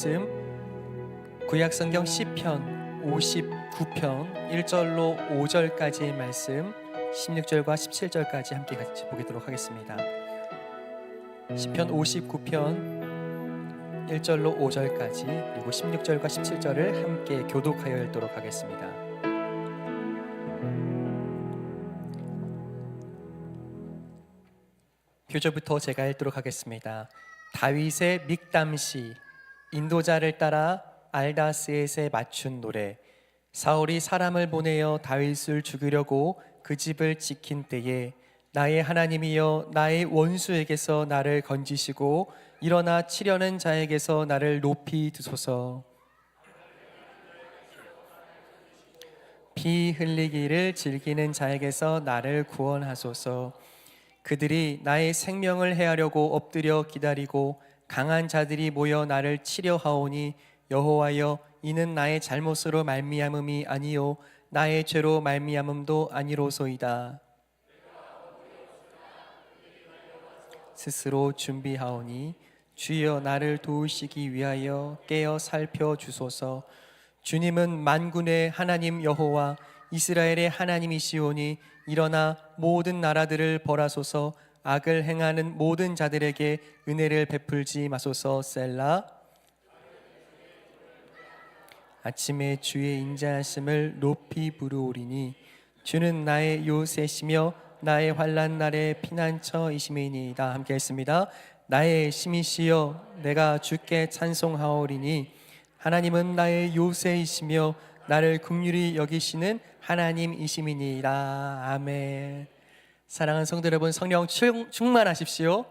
말씀 구약성경 시편 59편 1절로 5절까지의 말씀 16절과 17절까지 함께 같이 보도록 하겠습니다. 시편 59편 1절로 5절까지 그리고 16절과 17절을 함께 교독하여 읽도록 하겠습니다. 표절부터 제가 읽도록 하겠습니다. 다윗의 믹담시, 인도자를 따라 알다스엣에 맞춘 노래. 사울이 사람을 보내어 다윗을 죽이려고 그 집을 지킨 때에 나의 하나님이여 나의 원수에게서 나를 건지시고 일어나 치려는 자에게서 나를 높이 두소서. 피 흘리기를 즐기는 자에게서 나를 구원하소서. 그들이 나의 생명을 해하려고 엎드려 기다리고 강한 자들이 모여 나를 치려 하오니 여호와여 이는 나의 잘못으로 말미암음이 아니요 나의 죄로 말미암음도 아니로소이다. 스스로 준비하오니 주여 나를 도우시기 위하여 깨어 살펴주소서. 주님은 만군의 하나님 여호와 이스라엘의 하나님이시오니 일어나 모든 나라들을 벌하소서. 악을 행하는 모든 자들에게 은혜를 베풀지 마소서. 셀라. 아침에 주의 인자하심을 높이 부르오리니 주는 나의 요새시며 나의 환난 날의 피난처이심이니이다. 함께 했습니다. 나의 힘이시여 내가 주께 찬송하오리니 하나님은 나의 요새이시며 나를 긍휼히 여기시는 하나님이심이니이다. 아멘. 사랑하는 성도 여러분, 성령 충만하십시오.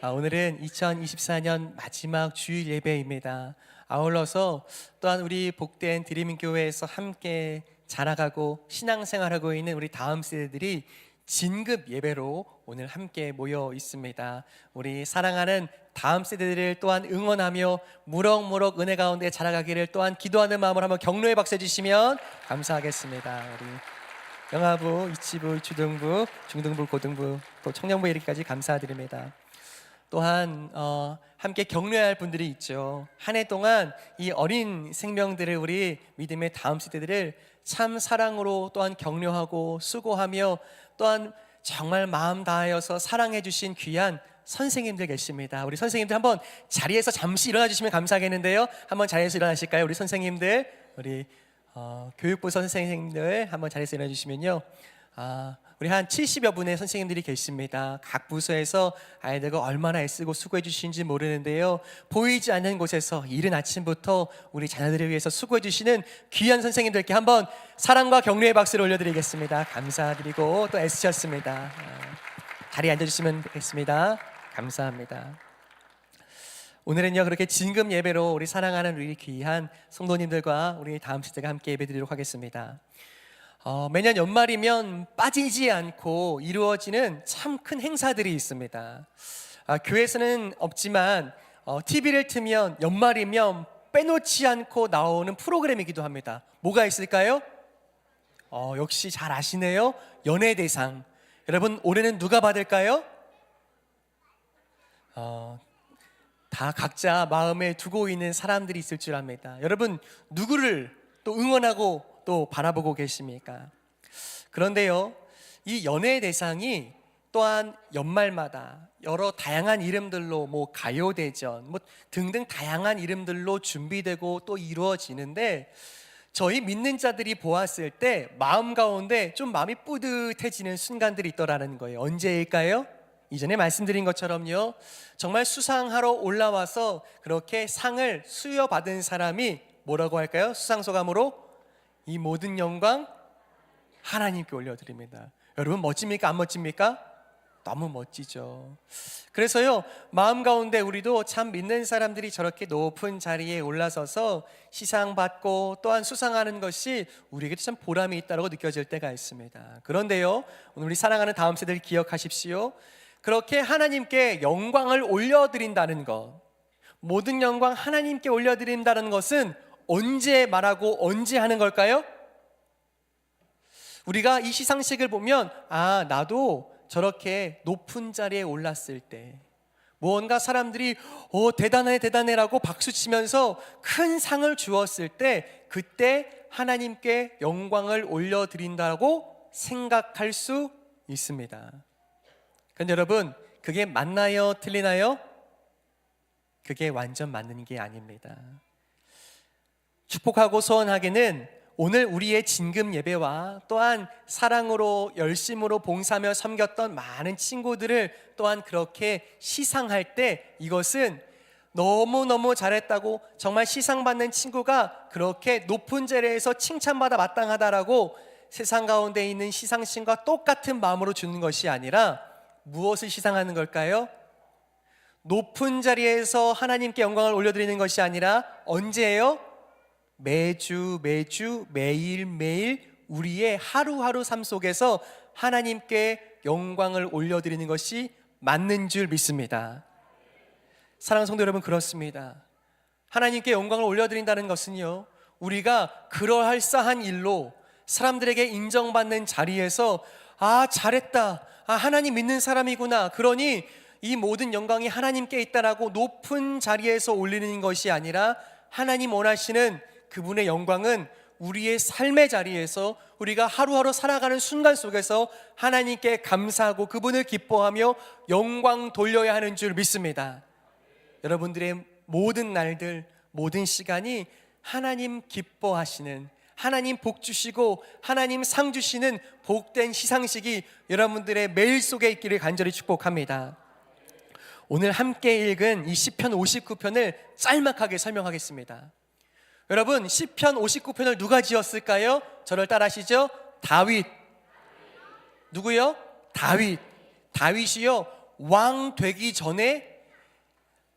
오늘은 2024년 마지막 주일 예배입니다. 아울러서 또한 우리 복된 드림교회에서 함께 자라가고 신앙생활하고 있는 우리 다음 세대들이 진급 예배로 오늘 함께 모여 있습니다. 우리 사랑하는 다음 세대들을 또한 응원하며 무럭무럭 은혜 가운데 자라가기를 또한 기도하는 마음으로 한번 격려의 박수 해주시면 감사하겠습니다. 우리 영아부, 이치부, 주등부, 중등부, 고등부, 또 청년부 이르기까지 감사드립니다. 또한 함께 격려할 분들이 있죠. 한 해 동안 이 어린 생명들을, 우리 믿음의 다음 세대들을 참 사랑으로 또한 격려하고 수고하며 또한 정말 마음 다하여서 사랑해 주신 귀한 선생님들 계십니다. 우리 선생님들 한번 자리에서 잠시 일어나 주시면 감사하겠는데요. 한번 자리에서 일어나실까요? 우리 선생님들, 우리 교육부 선생님들 한번 자리에서 일어나 주시면요, 우리 한 70여 분의 선생님들이 계십니다. 각 부서에서 아이들과 얼마나 애쓰고 수고해 주시는지 모르는데요, 보이지 않는 곳에서 이른 아침부터 우리 자녀들을 위해서 수고해 주시는 귀한 선생님들께 한번 사랑과 격려의 박수를 올려드리겠습니다. 감사드리고 또 애쓰셨습니다. 자리에 앉아주시면 되겠습니다. 감사합니다. 오늘은요, 그렇게 진금 예배로 우리 사랑하는 우리 귀한 성도님들과 우리 다음 세대가 함께 예배드리도록 하겠습니다. 매년 연말이면 빠지지 않고 이루어지는 참 큰 행사들이 있습니다. 교회에서는 없지만 TV를 틀면 연말이면 빼놓지 않고 나오는 프로그램이기도 합니다. 뭐가 있을까요? 역시 잘 아시네요. 연예대상. 여러분, 올해는 누가 받을까요? 다 각자 마음에 두고 있는 사람들이 있을 줄 압니다. 여러분, 누구를 또 응원하고 또 바라보고 계십니까? 그런데요, 이 연예대상이 또한 연말마다 여러 다양한 이름들로, 가요대전 등등 다양한 이름들로 준비되고 또 이루어지는데, 저희 믿는 자들이 보았을 때 마음 가운데 좀 마음이 뿌듯해지는 순간들이 있더라는 거예요. 언제일까요? 이전에 말씀드린 것처럼요, 정말 수상하러 올라와서 그렇게 상을 수여받은 사람이 뭐라고 할까요? 수상소감으로 이 모든 영광 하나님께 올려드립니다. 여러분, 멋집니까? 안 멋집니까? 너무 멋지죠. 그래서요, 마음 가운데 우리도 참 믿는 사람들이 저렇게 높은 자리에 올라서서 시상받고 또한 수상하는 것이 우리에게도 참 보람이 있다고 느껴질 때가 있습니다. 그런데요, 오늘 우리 사랑하는 다음 세대를 기억하십시오. 그렇게 하나님께 영광을 올려드린다는 것, 모든 영광 하나님께 올려드린다는 것은 언제 말하고 언제 하는 걸까요? 우리가 이 시상식을 보면 나도 저렇게 높은 자리에 올랐을 때, 무언가 사람들이 대단해 대단해라고 박수치면서 큰 상을 주었을 때 그때 하나님께 영광을 올려드린다고 생각할 수 있습니다. 그런데 여러분, 그게 맞나요? 틀리나요? 그게 완전 맞는 게 아닙니다. 축복하고 소원하기는 오늘 우리의 진금 예배와 또한 사랑으로 열심으로 봉사하며 섬겼던 많은 친구들을 또한 그렇게 시상할 때 이것은 너무너무 잘했다고, 정말 시상받는 친구가 그렇게 높은 자리에서 칭찬받아 마땅하다라고 세상 가운데 있는 시상식과 똑같은 마음으로 주는 것이 아니라 무엇을 시상하는 걸까요? 높은 자리에서 하나님께 영광을 올려드리는 것이 아니라 언제예요? 매주 매일매일 우리의 하루하루 삶 속에서 하나님께 영광을 올려드리는 것이 맞는 줄 믿습니다. 사랑하는 성도 여러분, 그렇습니다. 하나님께 영광을 올려드린다는 것은요, 우리가 그러할싸한 일로 사람들에게 인정받는 자리에서 잘했다, 하나님 믿는 사람이구나, 그러니 이 모든 영광이 하나님께 있다라고 높은 자리에서 올리는 것이 아니라 하나님 원하시는 그분의 영광은 우리의 삶의 자리에서 우리가 하루하루 살아가는 순간 속에서 하나님께 감사하고 그분을 기뻐하며 영광 돌려야 하는 줄 믿습니다. 여러분들의 모든 날들, 모든 시간이 하나님 기뻐하시는, 하나님 복 주시고 하나님 상 주시는 복된 시상식이 여러분들의 매일 속에 있기를 간절히 축복합니다. 오늘 함께 읽은 이 시편 59편을 짤막하게 설명하겠습니다. 여러분, 시편 59편을 누가 지었을까요? 저를 따라하시죠. 다윗. 누구요? 다윗. 다윗이요, 왕 되기 전에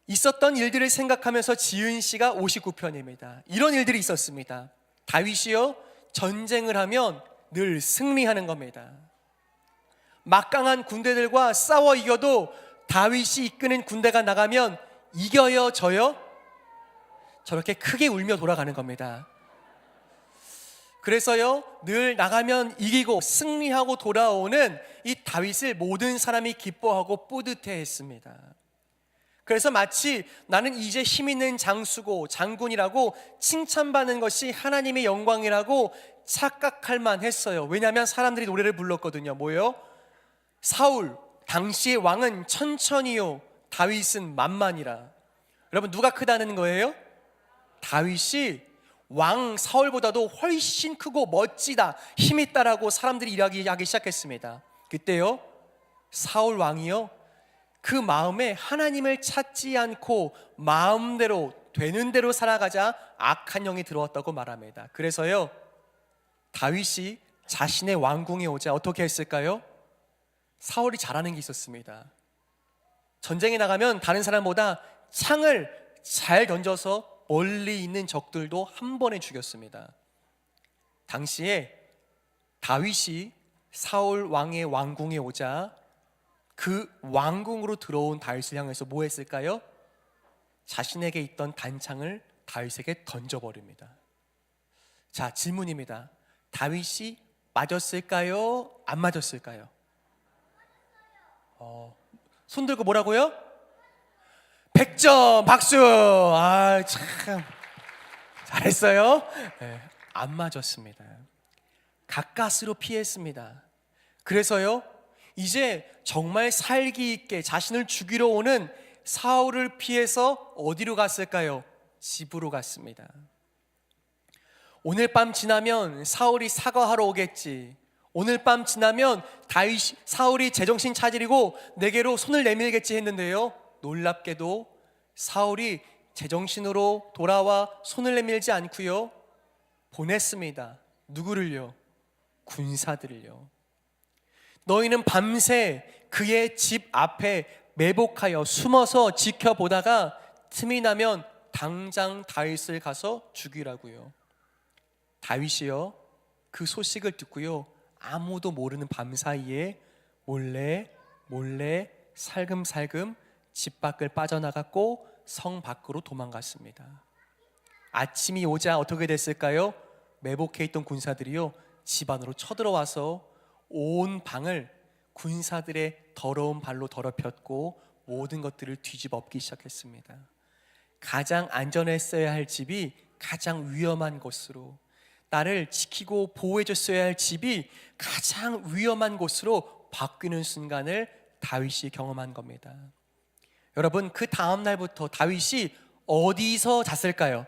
있었던 일들을 생각하면서 지은 시가 59편입니다. 이런 일들이 있었습니다. 다윗이요, 전쟁을 하면 늘 승리하는 겁니다. 막강한 군대들과 싸워 이겨도 다윗이 이끄는 군대가 나가면 이겨요, 져요? 저렇게 크게 울며 돌아가는 겁니다. 그래서요, 늘 나가면 이기고 승리하고 돌아오는 이 다윗을 모든 사람이 기뻐하고 뿌듯해 했습니다. 그래서 마치 나는 이제 힘 있는 장수고 장군이라고 칭찬받는 것이 하나님의 영광이라고 착각할 만했어요. 왜냐하면 사람들이 노래를 불렀거든요. 뭐요? 사울, 당시의 왕은 천천히요, 다윗은 만만이라. 여러분, 누가 크다는 거예요? 다윗이 왕 사울보다도 훨씬 크고 멋지다, 힘있다라고 사람들이 이야기하기 시작했습니다. 그때요, 사울 왕이요, 그 마음에 하나님을 찾지 않고 마음대로 되는 대로 살아가자 악한 영이 들어왔다고 말합니다. 그래서요, 다윗이 자신의 왕궁에 오자 어떻게 했을까요? 사울이 잘하는 게 있었습니다. 전쟁에 나가면 다른 사람보다 창을 잘 던져서 멀리 있는 적들도 한 번에 죽였습니다. 당시에 다윗이 사울 왕의 왕궁에 오자 그 왕궁으로 들어온 다윗을 향해서 뭐 했을까요? 자신에게 있던 단창을 다윗에게 던져버립니다. 자, 질문입니다. 다윗이 맞았을까요? 안 맞았을까요? 손 들고 뭐라고요? 100점 박수. 참 잘했어요. 네, 안 맞았습니다. 가까스로 피했습니다. 그래서요, 이제 정말 살기 있게 자신을 죽이러 오는 사울을 피해서 어디로 갔을까요? 집으로 갔습니다. 오늘 밤 지나면 사울이 사과하러 오겠지, 오늘 밤 지나면 사울이 제정신 차리고 내게로 손을 내밀겠지 했는데요, 놀랍게도 사울이 제정신으로 돌아와 손을 내밀지 않고요, 보냈습니다. 누구를요? 군사들을요. 너희는 밤새 그의 집 앞에 매복하여 숨어서 지켜보다가 틈이 나면 당장 다윗을 가서 죽이라고요. 다윗이요, 그 소식을 듣고요, 아무도 모르는 밤사이에 몰래 살금살금 집 밖을 빠져나갔고 성 밖으로 도망갔습니다. 아침이 오자 어떻게 됐을까요? 매복해 있던 군사들이요, 집 안으로 쳐들어와서 온 방을 군사들의 더러운 발로 더럽혔고 모든 것들을 뒤집어 엎기 시작했습니다. 가장 안전했어야 할 집이 가장 위험한 곳으로, 나를 지키고 보호해줬어야 할 집이 가장 위험한 곳으로 바뀌는 순간을 다윗이 경험한 겁니다. 여러분, 그 다음 날부터 다윗이 어디서 잤을까요?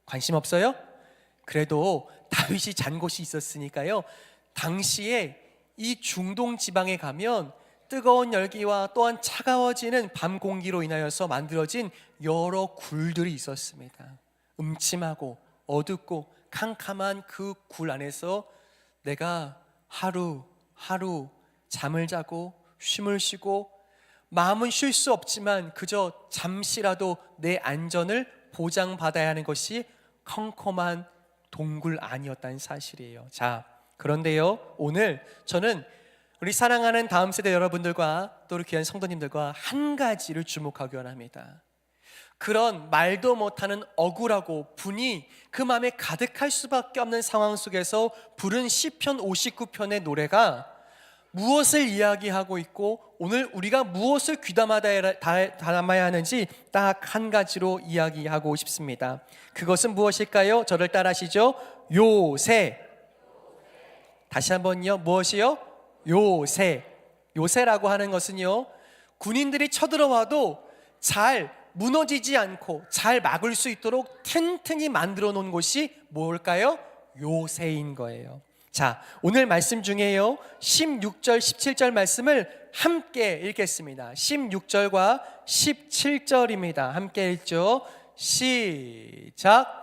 관심 없어요? 그래도 다윗이 잔 곳이 있었으니까요, 당시에 이 중동 지방에 가면 뜨거운 열기와 또한 차가워지는 밤 공기로 인하여서 만들어진 여러 굴들이 있었습니다. 음침하고 어둡고 캄캄한 그 굴 안에서 내가 하루 잠을 자고 쉼을 쉬고, 마음은 쉴 수 없지만 그저 잠시라도 내 안전을 보장받아야 하는 것이 컴컴한 동굴 안이었다는 사실이에요. 자, 그런데요, 오늘 저는 우리 사랑하는 다음 세대 여러분들과 또 우리 귀한 성도님들과 한 가지를 주목하기 원합니다. 그런 말도 못하는 억울하고 분이 그 마음에 가득할 수밖에 없는 상황 속에서 부른 시편 59편의 노래가 무엇을 이야기하고 있고, 오늘 우리가 무엇을 담아야 하는지 딱 한 가지로 이야기하고 싶습니다. 그것은 무엇일까요? 저를 따라하시죠. 요새. 다시 한번요. 무엇이요? 요새. 요새라고 하는 것은요, 군인들이 쳐들어와도 잘 무너지지 않고 잘 막을 수 있도록 튼튼히 만들어 놓은 곳이 뭘까요? 요새인 거예요. 자, 오늘 말씀 중에요, 16절 17절 말씀을 함께 읽겠습니다. 16절과 17절입니다. 함께 읽죠. 시작.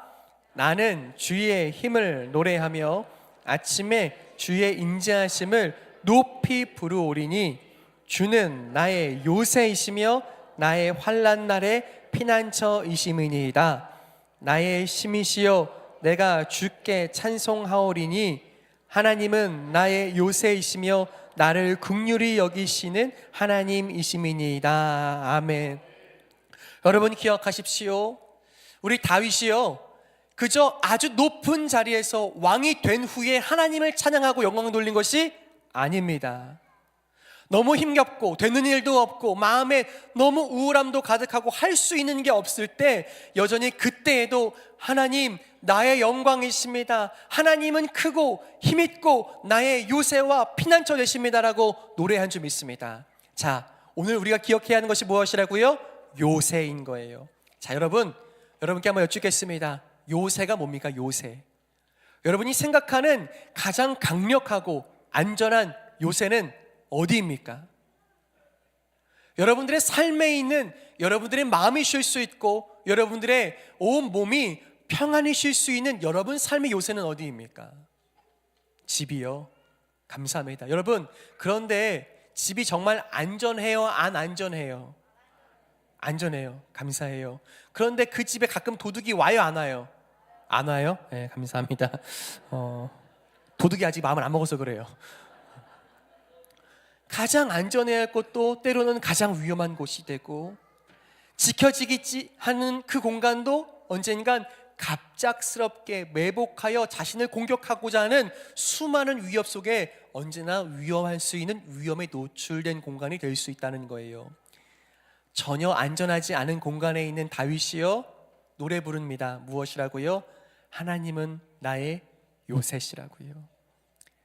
나는 주의 힘을 노래하며 아침에 주의 인자하심을 높이 부르오리니 주는 나의 요새이시며 나의 환난 날의 피난처이심이니이다. 나의 힘이시여 내가 주께 찬송하오리니 하나님은 나의 요새이시며 나를 긍휼히 여기시는 하나님이심이니이다. 아멘. 여러분 기억하십시오. 우리 다윗이요, 그저 아주 높은 자리에서 왕이 된 후에 하나님을 찬양하고 영광을 돌린 것이 아닙니다. 너무 힘겹고 되는 일도 없고 마음에 너무 우울함도 가득하고 할 수 있는 게 없을 때 여전히 그때에도 하나님 나의 영광이십니다, 하나님은 크고 힘있고 나의 요새와 피난처 되십니다라고 노래한 줄 믿습니다. 자, 오늘 우리가 기억해야 하는 것이 무엇이라고요? 요새인 거예요. 자, 여러분께 한번 여쭙겠습니다. 요새가 뭡니까? 요새. 여러분이 생각하는 가장 강력하고 안전한 요새는 어디입니까? 여러분들의 삶에 있는, 여러분들의 마음이 쉴 수 있고 여러분들의 온 몸이 평안히 쉴 수 있는 여러분 삶의 요새는 어디입니까? 집이요. 감사합니다. 여러분, 그런데 집이 정말 안전해요? 안 안전해요? 안전해요. 감사해요. 그런데 그 집에 가끔 도둑이 와요? 안 와요? 안 와요? 네, 감사합니다. 도둑이 아직 마음을 안 먹어서 그래요. 가장 안전해야 할 곳도 때로는 가장 위험한 곳이 되고, 지켜지기 하는 그 공간도 언젠간 갑작스럽게 매복하여 자신을 공격하고자 하는 수많은 위협 속에 언제나 위험할 수 있는 위험에 노출된 공간이 될 수 있다는 거예요. 전혀 안전하지 않은 공간에 있는 다윗이요, 노래 부릅니다. 무엇이라고요? 하나님은 나의 요새시라고요.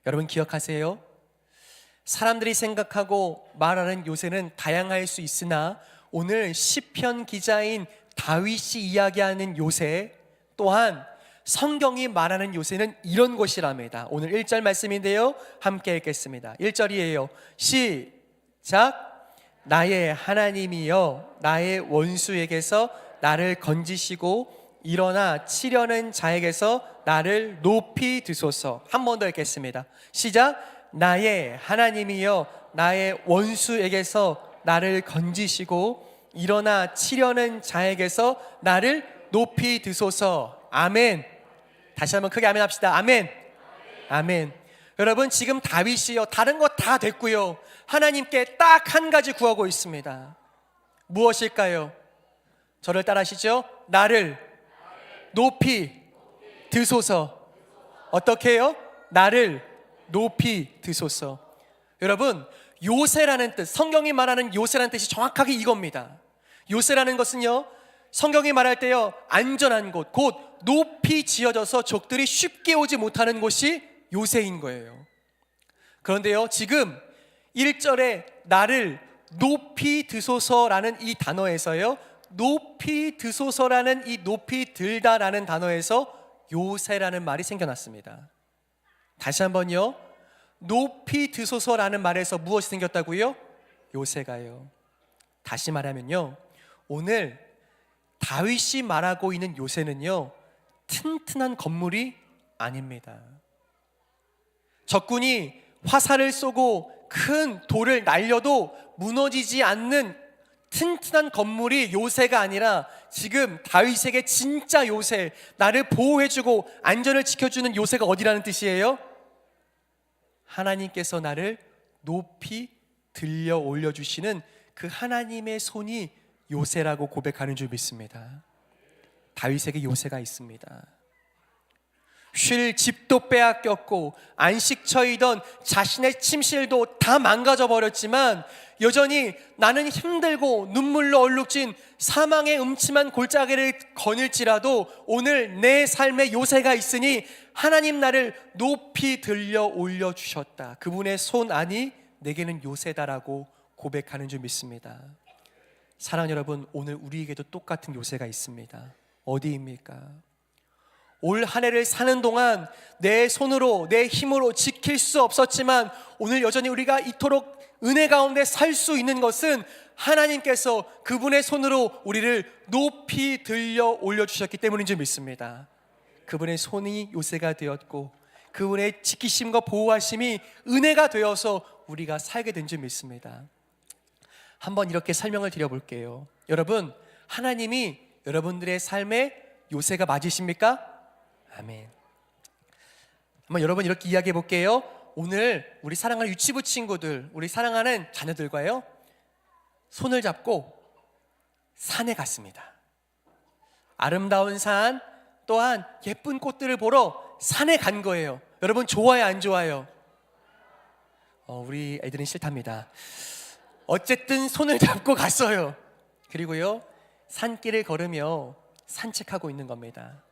여러분 기억하세요. 사람들이 생각하고 말하는 요새는 다양할 수 있으나 오늘 시편 기자인 다윗이 이야기하는 요새 또한 성경이 말하는 요새는 이런 것이랍니다. 오늘 1절 말씀인데요, 함께 읽겠습니다. 1절이에요. 시작. 나의 하나님이여 나의 원수에게서 나를 건지시고 일어나 치려는 자에게서 나를 높이 드소서. 한 번 더 읽겠습니다. 시작. 나의 하나님이여 나의 원수에게서 나를 건지시고 일어나 치려는 자에게서 나를 높이 드소서. 아멘. 다시 한번 크게 아멘 합시다. 아멘. 아멘. 여러분, 지금 다윗이요, 다른 거 다 됐고요, 하나님께 딱 한 가지 구하고 있습니다. 무엇일까요? 저를 따라하시죠. 나를 높이 드소서. 어떻게 해요? 나를 높이 드소서. 여러분, 요새라는 뜻, 성경이 말하는 요새라는 뜻이 정확하게 이겁니다. 요새라는 것은요, 성경이 말할 때요, 안전한 곳, 곧 높이 지어져서 적들이 쉽게 오지 못하는 곳이 요새인 거예요. 그런데요, 지금 1절에 나를 높이 드소서라는 이 단어에서요, 높이 드소서라는 이 높이 들다라는 단어에서 요새라는 말이 생겨났습니다. 다시 한번요, 높이 드소서라는 말에서 무엇이 생겼다고요? 요새가요. 다시 말하면요, 오늘 다윗이 말하고 있는 요새는요, 튼튼한 건물이 아닙니다. 적군이 화살을 쏘고 큰 돌을 날려도 무너지지 않는 튼튼한 건물이 요새가 아니라 지금 다윗에게 진짜 요새, 나를 보호해주고 안전을 지켜주는 요새가 어디라는 뜻이에요? 하나님께서 나를 높이 들려 올려주시는 그 하나님의 손이 요새라고 고백하는 줄 믿습니다. 다윗에게 요새가 있습니다. 쉴 집도 빼앗겼고 안식처이던 자신의 침실도 다 망가져 버렸지만 여전히 나는 힘들고 눈물로 얼룩진 사망의 음침한 골짜기를 거닐지라도 오늘 내 삶에 요새가 있으니 하나님 나를 높이 들려 올려주셨다. 그분의 손 안이 내게는 요새다라고 고백하는 줄 믿습니다. 사랑하는 여러분, 오늘 우리에게도 똑같은 요새가 있습니다. 어디입니까? 올 한 해를 사는 동안 내 손으로 내 힘으로 지킬 수 없었지만 오늘 여전히 우리가 이토록 은혜 가운데 살 수 있는 것은 하나님께서 그분의 손으로 우리를 높이 들려 올려주셨기 때문인 줄 믿습니다. 그분의 손이 요새가 되었고 그분의 지키심과 보호하심이 은혜가 되어서 우리가 살게 된 줄 믿습니다. 한번 이렇게 설명을 드려볼게요. 여러분, 하나님이 여러분들의 삶의 요새가 맞으십니까? 아멘. 한번 여러분 이렇게 이야기해 볼게요. 오늘 우리 사랑하는 유치부 친구들, 우리 사랑하는 자녀들과요, 손을 잡고 산에 갔습니다. 아름다운 산, 또한 예쁜 꽃들을 보러 산에 간 거예요. 여러분 좋아요, 안 좋아요? 우리 애들은 싫답니다. 어쨌든 손을 잡고 갔어요. 그리고요, 산길을 걸으며 산책하고 있는 겁니다.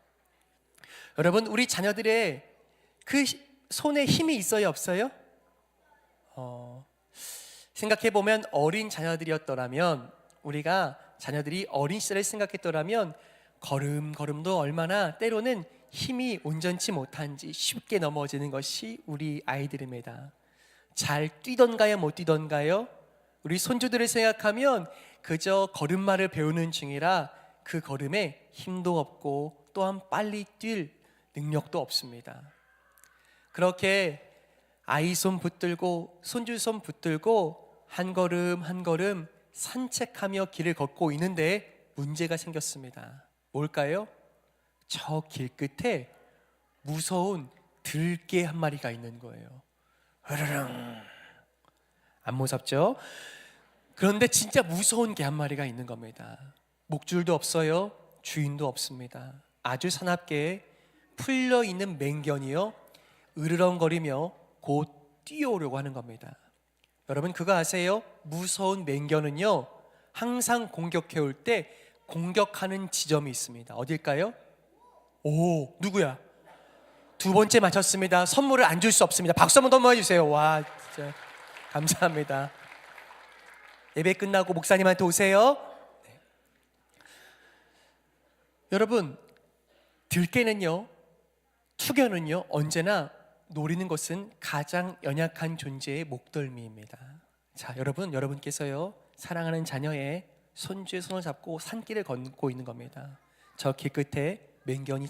여러분, 우리 자녀들의 그 손에 힘이 있어요, 없어요? 생각해보면 어린 자녀들이었더라면, 우리가 자녀들이 어린 시절을 생각했더라면 걸음걸음도 얼마나 때로는 힘이 온전치 못한지 쉽게 넘어지는 것이 우리 아이들입니다. 잘 뛰던가요, 못 뛰던가요? 우리 손주들을 생각하면 그저 걸음마를 배우는 중이라 그 걸음에 힘도 없고 또한 빨리 뛸 능력도 없습니다. 그렇게 아이 손 붙들고 손주 손 붙들고 한 걸음 한 걸음 산책하며 길을 걷고 있는데 문제가 생겼습니다. 뭘까요? 저 길 끝에 무서운 들개 한 마리가 있는 거예요. 으르릉. 안 무섭죠? 그런데 진짜 무서운 개 한 마리가 있는 겁니다. 목줄도 없어요. 주인도 없습니다. 아주 사납게 풀려있는 맹견이요, 으르렁거리며 곧 뛰어오려고 하는 겁니다. 여러분 그거 아세요? 무서운 맹견은요 항상 공격해 올 때 공격하는 지점이 있습니다. 어딜까요? 오, 누구야? 두 번째 맞췄습니다. 선물을 안 줄 수 없습니다. 박수 한번 더 해주세요. 와, 진짜 감사합니다. 예배 끝나고 목사님한테 오세요. 네. 여러분, 들깨는요, 투견은요, 언제나 노리는 것은 가장 연약한 존재의 목덜미입니다. 자, 여러분께서요, 사랑하는 자녀의 손주의 손을 잡고 산길을 걷고 있는 겁니다. 저 길 끝에 맹견이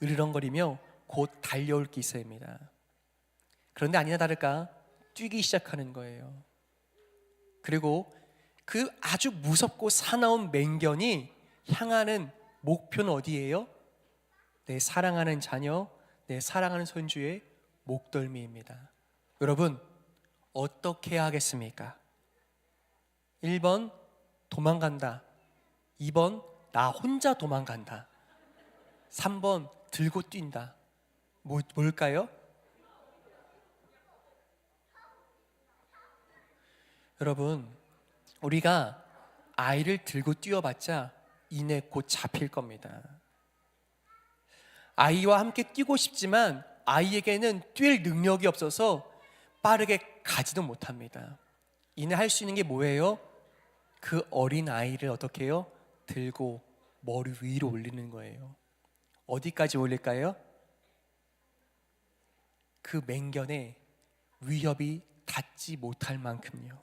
으르렁거리며 곧 달려올 기세입니다. 그런데 아니나 다를까 뛰기 시작하는 거예요. 그리고 그 아주 무섭고 사나운 맹견이 향하는 목표는 어디예요? 내 사랑하는 자녀, 내 사랑하는 손주의 목덜미입니다. 여러분 어떻게 해야 하겠습니까? 1번 도망간다, 2번 나 혼자 도망간다, 3번 들고 뛴다. 뭘까요? 여러분, 우리가 아이를 들고 뛰어봤자 이내 곧 잡힐 겁니다. 아이와 함께 뛰고 싶지만 아이에게는 뛸 능력이 없어서 빠르게 가지도 못합니다. 이내 할 수 있는 게 뭐예요? 그 어린 아이를 어떻게 해요? 들고 머리 위로 올리는 거예요. 어디까지 올릴까요? 그 맹견에 위협이 닿지 못할 만큼요.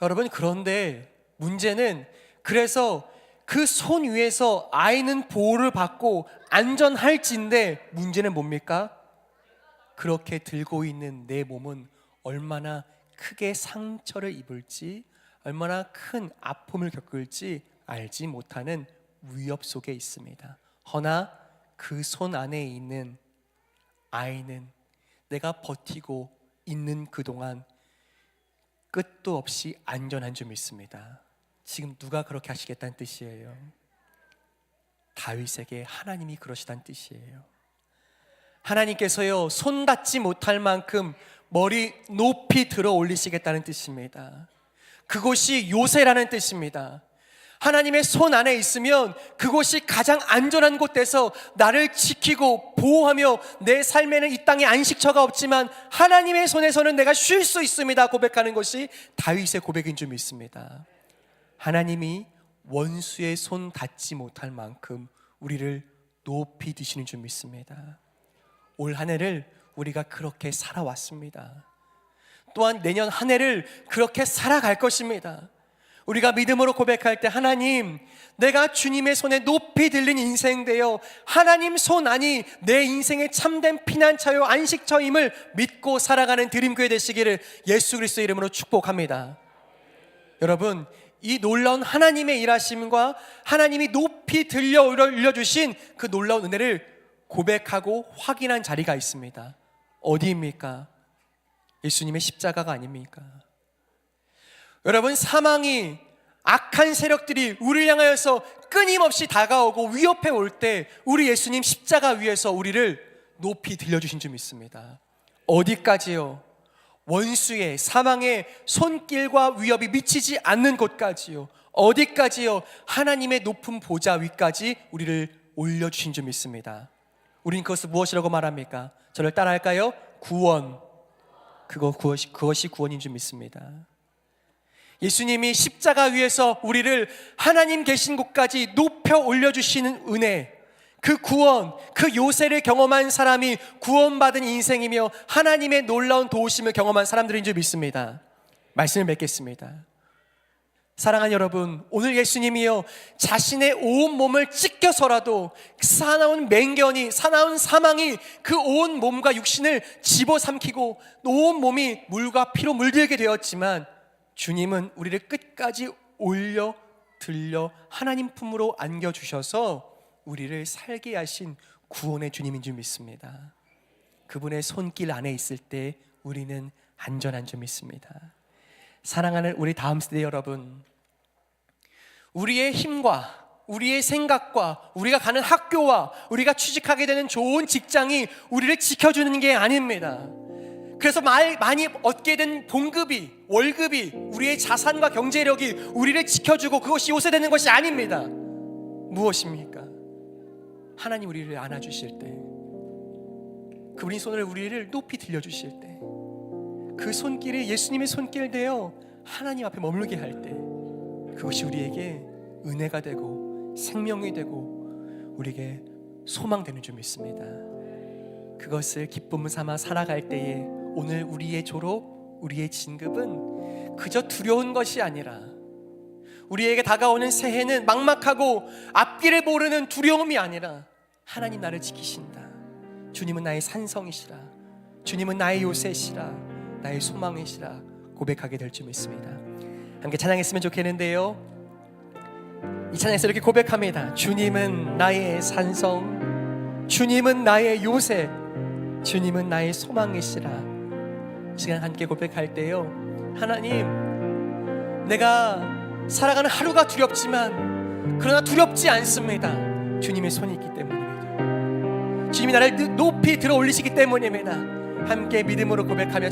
여러분, 그런데 문제는, 그래서 그 손 위에서 아이는 보호를 받고 안전할진데, 문제는 뭡니까? 그렇게 들고 있는 내 몸은 얼마나 크게 상처를 입을지, 얼마나 큰 아픔을 겪을지 알지 못하는 위협 속에 있습니다. 허나 그 손 안에 있는 아이는 내가 버티고 있는 그동안 끝도 없이 안전한 줄 믿습니다. 지금 누가 그렇게 하시겠다는 뜻이에요? 다윗에게 하나님이 그러시다는 뜻이에요. 하나님께서요, 손 닿지 못할 만큼 머리 높이 들어 올리시겠다는 뜻입니다. 그곳이 요새라는 뜻입니다. 하나님의 손 안에 있으면 그곳이 가장 안전한 곳에서 나를 지키고 보호하며, 내 삶에는 이 땅에 안식처가 없지만 하나님의 손에서는 내가 쉴 수 있습니다 고백하는 것이 다윗의 고백인 줄 믿습니다. 하나님이 원수의 손 닿지 못할 만큼 우리를 높이 드시는 줄 믿습니다. 올 한 해를 우리가 그렇게 살아왔습니다. 또한 내년 한 해를 그렇게 살아갈 것입니다. 우리가 믿음으로 고백할 때, 하나님, 내가 주님의 손에 높이 들린 인생 되어 하나님 손 안이 내 인생의 참된 피난처요 안식처임을 믿고 살아가는 드림교회 되시기를 예수 그리스도의 이름으로 축복합니다. 여러분, 이 놀라운 하나님의 일하심과 하나님이 높이 들려 올려주신 그 놀라운 은혜를 고백하고 확인한 자리가 있습니다. 어디입니까? 예수님의 십자가가 아닙니까? 여러분, 사망이, 악한 세력들이 우리를 향하여서 끊임없이 다가오고 위협해 올 때 우리 예수님 십자가 위에서 우리를 높이 들려주신 줄 믿습니다. 어디까지요? 원수의, 사망의 손길과 위협이 미치지 않는 곳까지요. 어디까지요? 하나님의 높은 보좌 위까지 우리를 올려주신 줄 믿습니다. 우린 그것을 무엇이라고 말합니까? 저를 따라할까요? 구원. 그것이 구원인 줄 믿습니다. 예수님이 십자가 위에서 우리를 하나님 계신 곳까지 높여 올려주시는 은혜, 그 구원, 그 요새를 경험한 사람이 구원받은 인생이며 하나님의 놀라운 도우심을 경험한 사람들인 줄 믿습니다. 말씀을 맺겠습니다. 사랑하는 여러분, 오늘 예수님이요, 자신의 온 몸을 찢겨서라도 사나운 맹견이, 사나운 사망이 그 온 몸과 육신을 집어삼키고 온 몸이 물과 피로 물들게 되었지만, 주님은 우리를 끝까지 올려 들려 하나님 품으로 안겨주셔서 우리를 살게 하신 구원의 주님인 줄 믿습니다. 그분의 손길 안에 있을 때 우리는 안전한 줄 믿습니다. 사랑하는 우리 다음 세대 여러분, 우리의 힘과 우리의 생각과 우리가 가는 학교와 우리가 취직하게 되는 좋은 직장이 우리를 지켜주는 게 아닙니다. 그래서 많이 얻게 된 봉급이, 월급이, 우리의 자산과 경제력이 우리를 지켜주고 그것이 요새되는 것이 아닙니다. 무엇입니까? 하나님 우리를 안아주실 때, 그분이 손을 우리를 높이 들려주실 때, 그 손길이 예수님의 손길 되어 하나님 앞에 머물게 할 때, 그것이 우리에게 은혜가 되고 생명이 되고 우리에게 소망되는 줄 믿습니다. 그것을 기쁨 삼아 살아갈 때에 오늘 우리의 졸업, 우리의 진급은 그저 두려운 것이 아니라, 우리에게 다가오는 새해는 막막하고 앞길을 모르는 두려움이 아니라, 하나님 나를 지키신다, 주님은 나의 산성이시라, 주님은 나의 요새시라, 나의 소망이시라 고백하게 될 줄 믿습니다. 함께 찬양했으면 좋겠는데요, 이 찬양에서 이렇게 고백합니다. 주님은 나의 산성, 주님은 나의 요새, 주님은 나의 소망이시라. 시간 함께 고백할 때요, 하나님, 내가 살아가는 하루가 두렵지만 그러나 두렵지 않습니다. 주님의 손이 있기 때문입니다. 주님이 나를 높이 들어 올리시기 때문입니다. 함께 믿음으로 고백하며